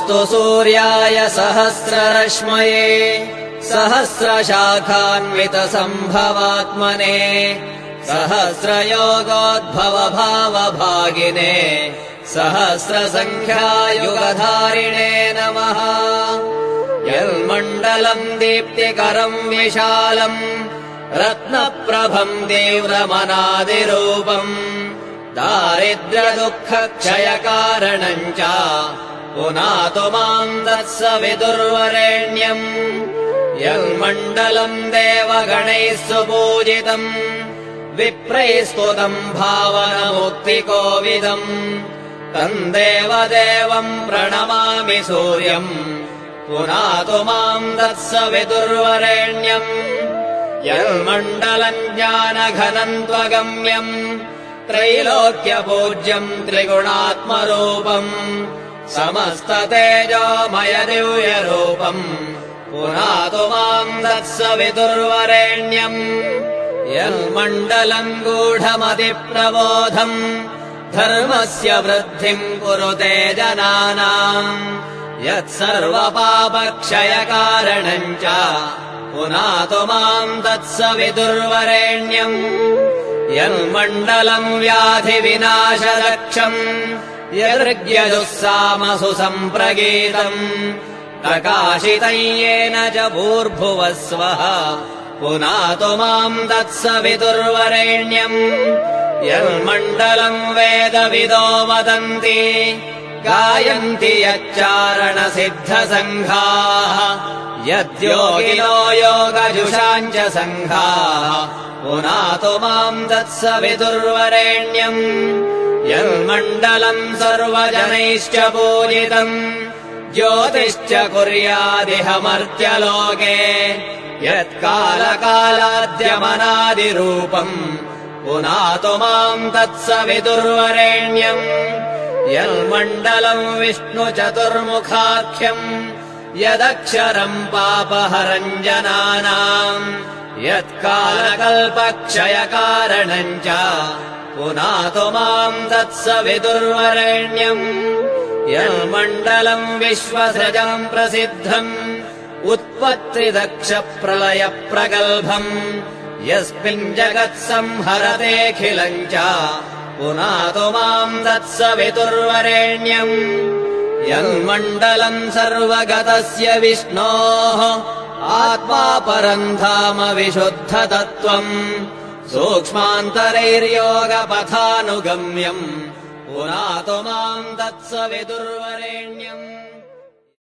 नमोऽस्तु सूर्याय सहस्ररश्मये सहस्रशाखान्वितसम्भवात्मने सहस्रयोगोद्भवभावभागिने सहस्रसङ्ख्यायुगधारिणे नमः। यन्मण्डलम् दीप्तिकरम् विशालम् रत्नप्रभम् तीव्रमनादिरूपम् दारिद्र्यदुःखक्षयकारणम् च पुनातु माम् तत्सवितुर्वरेण्यम्। यन्मण्डलम् देवगणैः सुपूजितम् विप्रैः स्तुतम् भावनमुक्तिकोविदम् तम् देवदेवम् प्रणमामि सूर्यम् पुनातु माम् तत्सवितुर्वरेण्यम्। यन्मण्डलम् ज्ञानघनम् त्वगम्यम् त्रैलोक्यपूज्यम् त्रिगुणात्मरूपम् समस्ततेजोमय दिव्यरूपम् पुनातु माम् तत्सवितुर्वरेण्यम्। यन्मण्डलम् गूढमतिप्रबोधम् धर्मस्य वृद्धिम् कुरुते जनानाम् यत्सर्वपापक्षयकारणम् च पुनातु माम् तत्सवितुर्वरेण्यम्। यन्मण्डलम् व्याधिविनाशरक्षम् यदृग्यजुःसामसु सम्प्रगीतम् प्रकाशितम् येन च भूर्भुवः स्वः पुनातु माम् तत्सवितुर्वरेण्यम्। यन्मण्डलम् वेदविदो वदन्ति गायन्ति यच्चारणसिद्धसङ्घाः यद्योगिनो योगजुषाम् च सङ्घाः पुनातु माम् तत्सवितुर्वरेण्यम्। यन्मण्डलम् सर्वजनैश्च पूजितम् ज्योतिश्च कुर्यादिह मर्त्यलोके यत्कालकालाद्यमनादिरूपम् पुनातु माम् तत्सवितुर्वरेण्यम्। यन्मण्डलम् विष्णुचतुर्मुखाख्यम् यदक्षरम् पापहरम् जनानाम् यत्कालकल्पक्षयकारणम् च पुनातु माम् तत्सवितुर्वरेण्यम्। यन्मण्डलम् विश्वसृजम् प्रसिद्धम् उत्पत्तिदक्षप्रलयप्रगल्भम् यस्मिन् जगत्संहरतेऽखिलम् च पुनातु माम् तत्सवितुर्वरेण्यम्। यन्मण्डलम् सर्वगतस्य विष्णोः आत्मा परम् धाम विशुद्धतत्त्वम् सूक्ष्मान्तरैर्योगपथानुगम्यम् पुनातु माम् तत्सवितुर्वरेण्यम्।